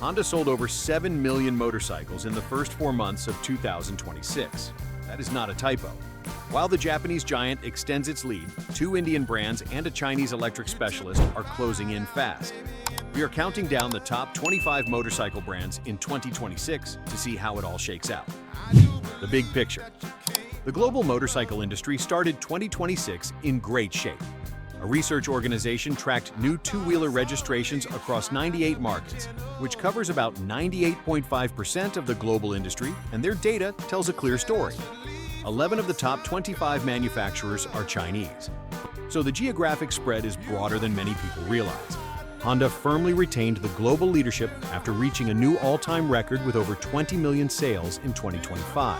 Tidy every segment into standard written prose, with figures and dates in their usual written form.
Honda sold over 7 million motorcycles in the first 4 months of 2026. That is not a typo. While the Japanese giant extends its lead, 2 Indian brands and a Chinese electric specialist are closing in fast. We are counting down the top 25 motorcycle brands in 2026 to see how it all shakes out. The big picture. The global motorcycle industry started 2026 in great shape. A research organization tracked new two-wheeler registrations across 98 markets, which covers about 98.5% of the global industry, and their data tells a clear story. 11 of the top 25 manufacturers are Chinese. So the geographic spread is broader than many people realize. Honda firmly retained the global leadership after reaching a new all-time record with over 20 million sales in 2025.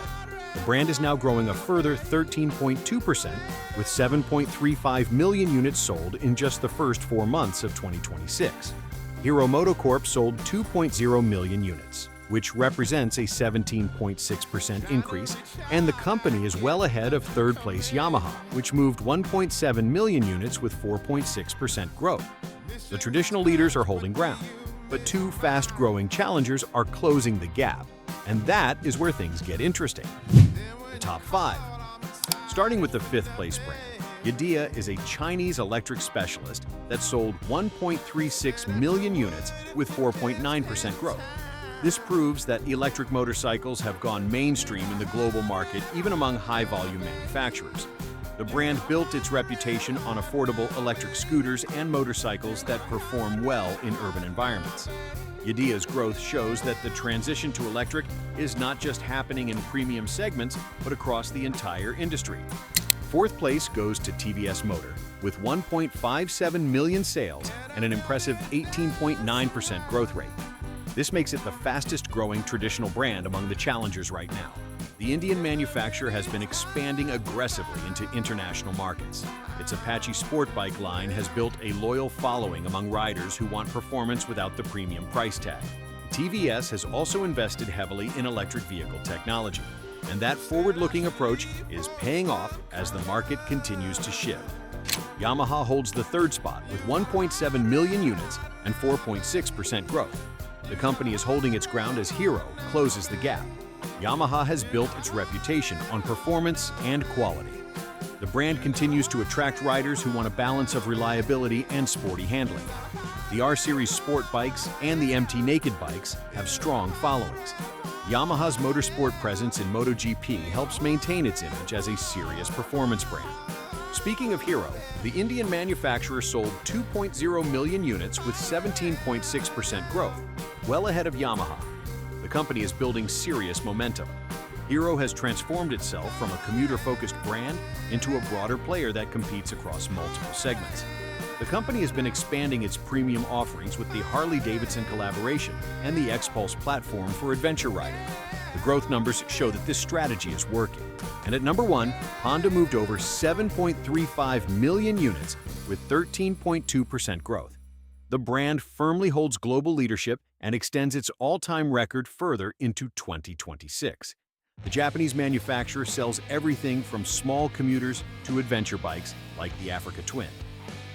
The brand is now growing a further 13.2%, with 7.35 million units sold in just the first 4 months of 2026. Hero MotoCorp sold 2.0 million units, which represents a 17.6% increase, and the company is well ahead of third-place Yamaha, which moved 1.7 million units with 4.6% growth. The traditional leaders are holding ground, but 2 fast-growing challengers are closing the gap, and that is where things get interesting. The top 5. Starting with the 5th place brand, Yadea is a Chinese electric specialist that sold 1.36 million units with 4.9% growth. This proves that electric motorcycles have gone mainstream in the global market, even among high-volume manufacturers. The brand built its reputation on affordable electric scooters and motorcycles that perform well in urban environments. Yadea's growth shows that the transition to electric is not just happening in premium segments, but across the entire industry. 4th place goes to TVS Motor, with 1.57 million sales and an impressive 18.9% growth rate. This makes it the fastest-growing traditional brand among the challengers right now. The Indian manufacturer has been expanding aggressively into international markets. Its Apache sport bike line has built a loyal following among riders who want performance without the premium price tag. TVS has also invested heavily in electric vehicle technology, and that forward-looking approach is paying off as the market continues to shift. Yamaha holds the 3rd spot with 1.7 million units and 4.6% growth. The company is holding its ground as Hero closes the gap. Yamaha has built its reputation on performance and quality. The brand continues to attract riders who want a balance of reliability and sporty handling. The R-Series sport bikes and the MT Naked bikes have strong followings. Yamaha's motorsport presence in MotoGP helps maintain its image as a serious performance brand. Speaking of Hero, the Indian manufacturer sold 2.0 million units with 17.6% growth, well ahead of Yamaha. The company is building serious momentum. Hero has transformed itself from a commuter-focused brand into a broader player that competes across multiple segments. The company has been expanding its premium offerings with the Harley-Davidson collaboration and the X-Pulse platform for adventure riding. The growth numbers show that this strategy is working. And at number 1, Honda moved over 7.35 million units with 13.2% growth. The brand firmly holds global leadership and extends its all-time record further into 2026. The Japanese manufacturer sells everything from small commuters to adventure bikes like the Africa Twin.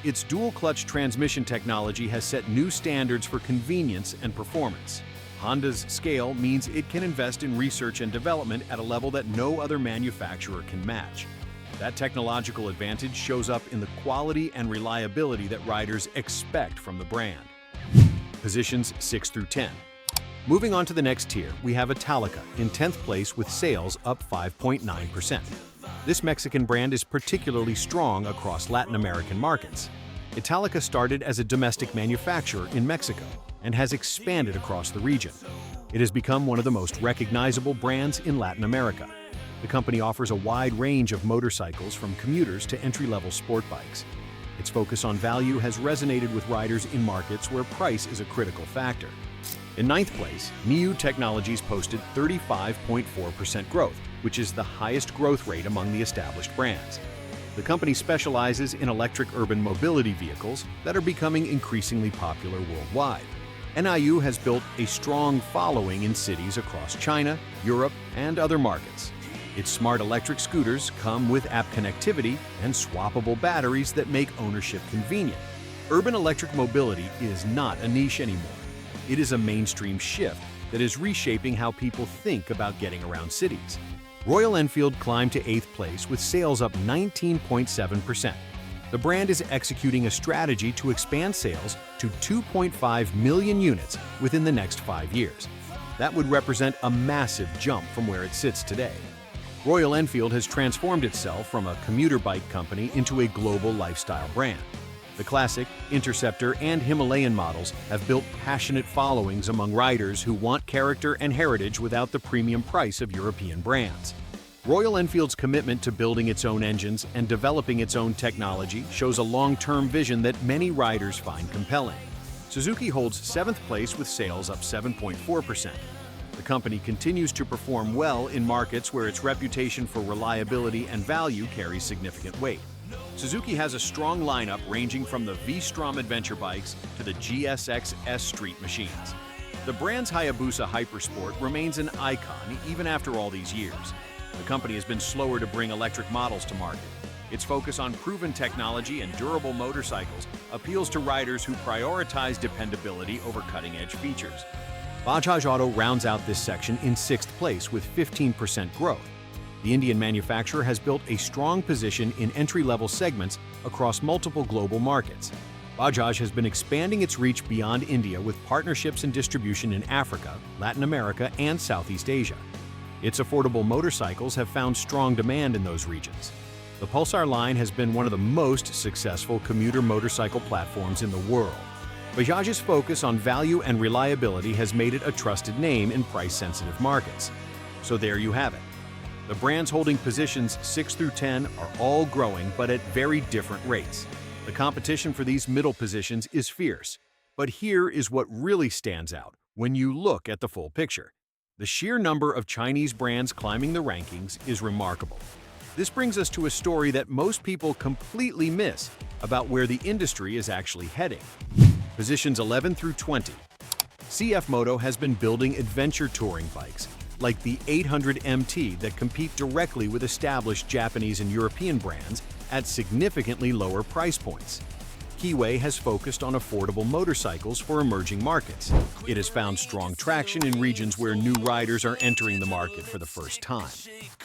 Its dual-clutch transmission technology has set new standards for convenience and performance. Honda's scale means it can invest in research and development at a level that no other manufacturer can match. That technological advantage shows up in the quality and reliability that riders expect from the brand. Positions 6 through 10. Moving on to the next tier, we have Italika in 10th place with sales up 5.9%. This Mexican brand is particularly strong across Latin American markets. Italika started as a domestic manufacturer in Mexico and has expanded across the region. It has become one of the most recognizable brands in Latin America. The company offers a wide range of motorcycles from commuters to entry-level sport bikes. Its focus on value has resonated with riders in markets where price is a critical factor. In 9th place, Niu Technologies posted 35.4% growth, which is the highest growth rate among the established brands. The company specializes in electric urban mobility vehicles that are becoming increasingly popular worldwide. NIU has built a strong following in cities across China, Europe, and other markets. Its smart electric scooters come with app connectivity and swappable batteries that make ownership convenient. Urban electric mobility is not a niche anymore. It is a mainstream shift that is reshaping how people think about getting around cities. Royal Enfield climbed to 8th place with sales up 19.7%. The brand is executing a strategy to expand sales to 2.5 million units within the next 5 years. That would represent a massive jump from where it sits today. Royal Enfield has transformed itself from a commuter bike company into a global lifestyle brand. The Classic, Interceptor, and Himalayan models have built passionate followings among riders who want character and heritage without the premium price of European brands. Royal Enfield's commitment to building its own engines and developing its own technology shows a long-term vision that many riders find compelling. Suzuki holds 7th place with sales up 7.4%. The company continues to perform well in markets where its reputation for reliability and value carries significant weight. Suzuki has a strong lineup ranging from the V-Strom adventure bikes to the GSX S street machines. The brand's Hayabusa Hypersport remains an icon even after all these years. The company has been slower to bring electric models to market. Its focus on proven technology and durable motorcycles appeals to riders who prioritize dependability over cutting-edge features. Bajaj Auto rounds out this section in 6th place with 15% growth. The Indian manufacturer has built a strong position in entry-level segments across multiple global markets. Bajaj has been expanding its reach beyond India with partnerships and distribution in Africa, Latin America, and Southeast Asia. Its affordable motorcycles have found strong demand in those regions. The Pulsar line has been one of the most successful commuter motorcycle platforms in the world. Bajaj's focus on value and reliability has made it a trusted name in price-sensitive markets. So there you have it. The brands holding positions 6 through 10 are all growing, but at very different rates. The competition for these middle positions is fierce. But here is what really stands out when you look at the full picture. The sheer number of Chinese brands climbing the rankings is remarkable. This brings us to a story that most people completely miss about where the industry is actually heading. Positions 11 through 20. CF Moto has been building adventure touring bikes, like the 800 MT that compete directly with established Japanese and European brands at significantly lower price points. Kiway has focused on affordable motorcycles for emerging markets. It has found strong traction in regions where new riders are entering the market for the first time.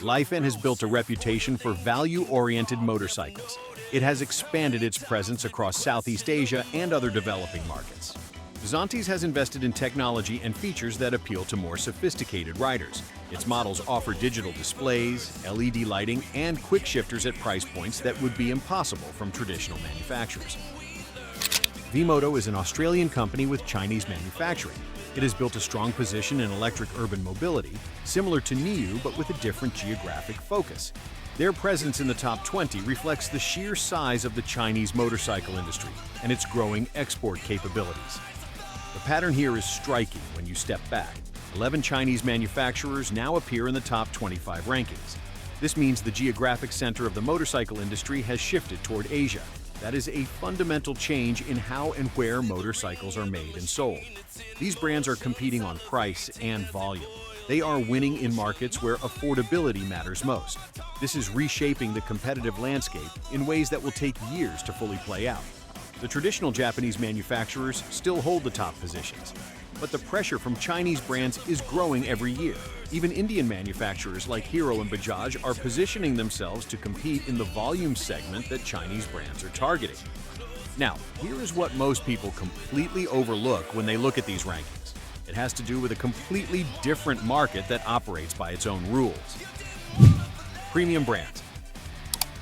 Lifan has built a reputation for value-oriented motorcycles. It has expanded its presence across Southeast Asia and other developing markets. Zontes has invested in technology and features that appeal to more sophisticated riders. Its models offer digital displays, LED lighting, and quick shifters at price points that would be impossible from traditional manufacturers. V-Moto is an Australian company with Chinese manufacturing. It has built a strong position in electric urban mobility, similar to NIU but with a different geographic focus. Their presence in the top 20 reflects the sheer size of the Chinese motorcycle industry and its growing export capabilities. The pattern here is striking when you step back. 11 Chinese manufacturers now appear in the top 25 rankings. This means the geographic center of the motorcycle industry has shifted toward Asia. That is a fundamental change in how and where motorcycles are made and sold. These brands are competing on price and volume. They are winning in markets where affordability matters most. This is reshaping the competitive landscape in ways that will take years to fully play out. The traditional Japanese manufacturers still hold the top positions, but the pressure from Chinese brands is growing every year. Even Indian manufacturers like Hero and Bajaj are positioning themselves to compete in the volume segment that Chinese brands are targeting. Now, here is what most people completely overlook when they look at these rankings. It has to do with a completely different market that operates by its own rules. Premium brands.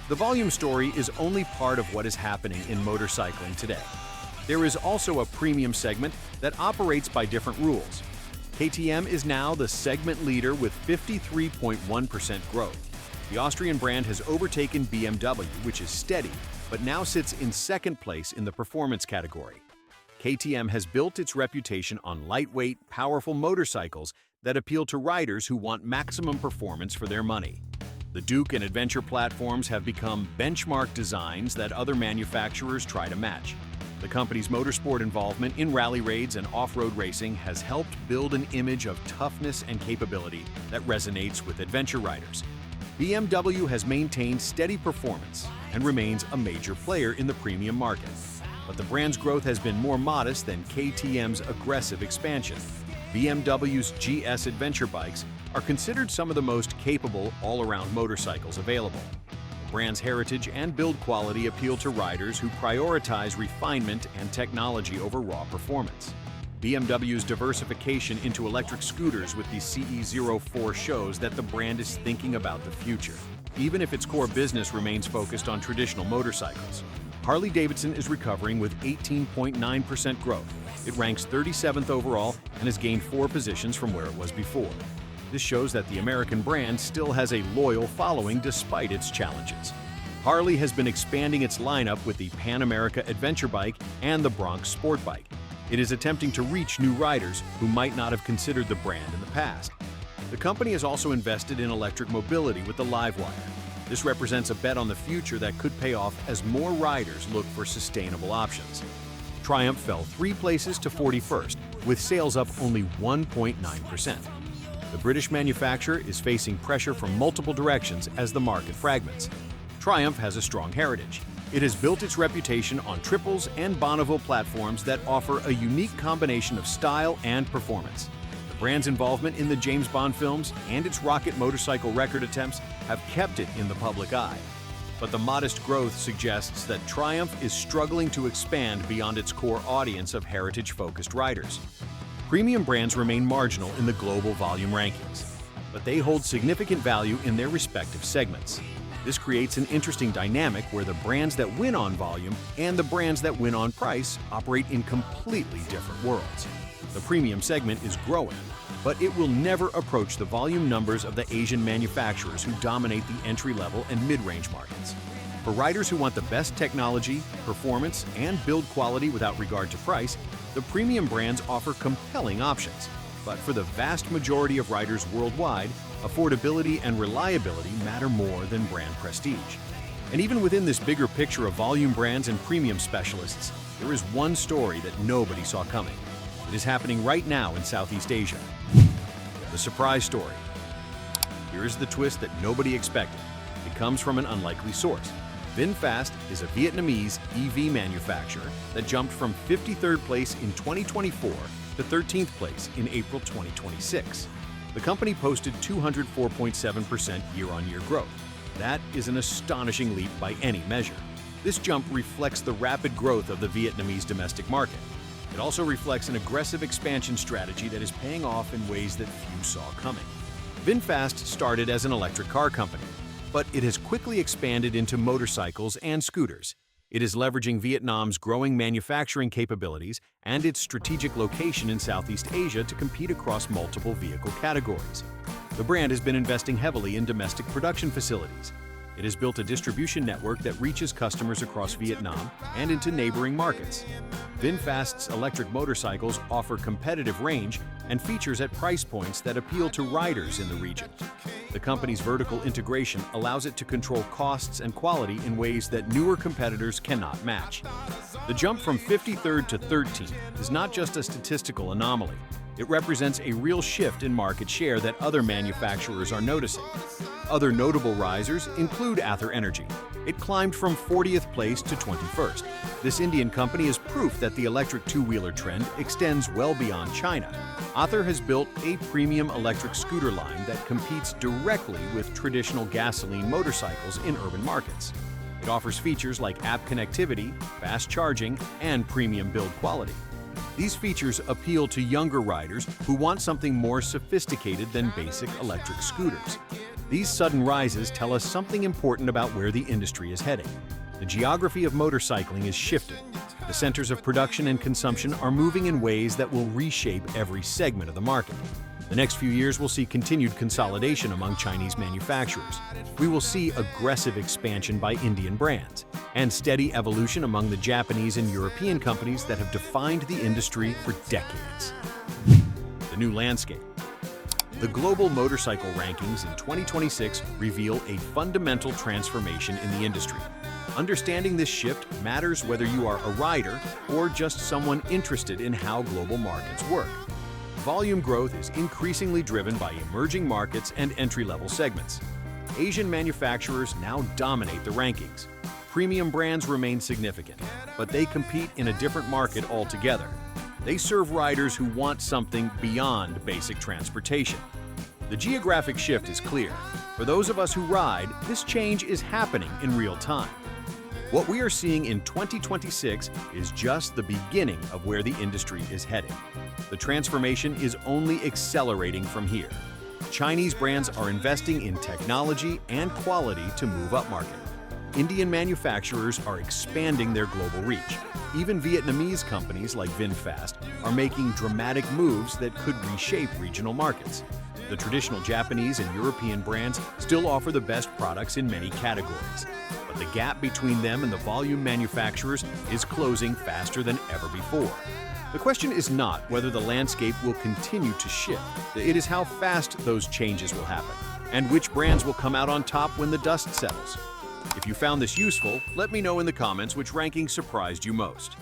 The volume story is only part of what is happening in motorcycling today. There is also a premium segment that operates by different rules. KTM is now the segment leader with 53.1% growth. The Austrian brand has overtaken BMW, which is steady, but now sits in second place in the performance category. KTM has built its reputation on lightweight, powerful motorcycles that appeal to riders who want maximum performance for their money. The Duke and Adventure platforms have become benchmark designs that other manufacturers try to match. The company's motorsport involvement in rally raids and off-road racing has helped build an image of toughness and capability that resonates with adventure riders. BMW has maintained steady performance and remains a major player in the premium market. but the brand's growth has been more modest than KTM's aggressive expansion. BMW's GS adventure bikes are considered some of the most capable all-around motorcycles available. The brand's heritage and build quality appeal to riders who prioritize refinement and technology over raw performance. BMW's diversification into electric scooters with the CE04 shows that the brand is thinking about the future, even if its core business remains focused on traditional motorcycles. Harley-Davidson is recovering with 18.9% growth. It ranks 37th overall and has gained 4 positions from where it was before. This shows that the American brand still has a loyal following despite its challenges. Harley has been expanding its lineup with the Pan America adventure bike and the Bronx sport bike. It is attempting to reach new riders who might not have considered the brand in the past. The company has also invested in electric mobility with the Livewire. This represents a bet on the future that could pay off as more riders look for sustainable options. Triumph fell 3 places to 41st, with sales up only 1.9%. The British manufacturer is facing pressure from multiple directions as the market fragments. Triumph has a strong heritage. It has built its reputation on triples and Bonneville platforms that offer a unique combination of style and performance. The brand's involvement in the James Bond films and its rocket motorcycle record attempts have kept it in the public eye. But the modest growth suggests that Triumph is struggling to expand beyond its core audience of heritage-focused riders. Premium brands remain marginal in the global volume rankings, but they hold significant value in their respective segments. This creates an interesting dynamic where the brands that win on volume and the brands that win on price operate in completely different worlds. The premium segment is growing, but it will never approach the volume numbers of the Asian manufacturers who dominate the entry-level and mid-range markets. For riders who want the best technology, performance, and build quality without regard to price, the premium brands offer compelling options. But for the vast majority of riders worldwide, affordability and reliability matter more than brand prestige. And even within this bigger picture of volume brands and premium specialists, there is one story that nobody saw coming. It is happening right now in Southeast Asia. The surprise story. Here is the twist that nobody expected. It comes from an unlikely source. VinFast is a Vietnamese EV manufacturer that jumped from 53rd place in 2024 to 13th place in April 2026. The company posted 204.7% year-on-year growth. That is an astonishing leap by any measure. This jump reflects the rapid growth of the Vietnamese domestic market. It also reflects an aggressive expansion strategy that is paying off in ways that few saw coming. VinFast started as an electric car company, but it has quickly expanded into motorcycles and scooters. It is leveraging Vietnam's growing manufacturing capabilities and its strategic location in Southeast Asia to compete across multiple vehicle categories. The brand has been investing heavily in domestic production facilities. It has built a distribution network that reaches customers across Vietnam and into neighboring markets. VinFast's electric motorcycles offer competitive range and features at price points that appeal to riders in the region. The company's vertical integration allows it to control costs and quality in ways that newer competitors cannot match. The jump from 53rd to 13th is not just a statistical anomaly. It represents a real shift in market share that other manufacturers are noticing. Other notable risers include Ather Energy. It climbed from 40th place to 21st. This Indian company is proof that the electric two-wheeler trend extends well beyond China. Ather has built a premium electric scooter line that competes directly with traditional gasoline motorcycles in urban markets. It offers features like app connectivity, fast charging, and premium build quality. These features appeal to younger riders who want something more sophisticated than basic electric scooters. These sudden rises tell us something important about where the industry is heading. The geography of motorcycling is shifting. The centers of production and consumption are moving in ways that will reshape every segment of the market. The next few years will see continued consolidation among Chinese manufacturers. We will see aggressive expansion by Indian brands and steady evolution among the Japanese and European companies that have defined the industry for decades. The new landscape. The global motorcycle rankings in 2026 reveal a fundamental transformation in the industry. Understanding this shift matters whether you are a rider or just someone interested in how global markets work. Volume growth is increasingly driven by emerging markets and entry-level segments. Asian manufacturers now dominate the rankings. Premium brands remain significant, but they compete in a different market altogether. They serve riders who want something beyond basic transportation. The geographic shift is clear. For those of us who ride, this change is happening in real time. What we are seeing in 2026 is just the beginning of where the industry is heading. The transformation is only accelerating from here. Chinese brands are investing in technology and quality to move upmarket. Indian manufacturers are expanding their global reach. Even Vietnamese companies like VinFast are making dramatic moves that could reshape regional markets. The traditional Japanese and European brands still offer the best products in many categories, but the gap between them and the volume manufacturers is closing faster than ever before. The question is not whether the landscape will continue to shift. It is how fast those changes will happen, and which brands will come out on top when the dust settles. If you found this useful, let me know in the comments which ranking surprised you most.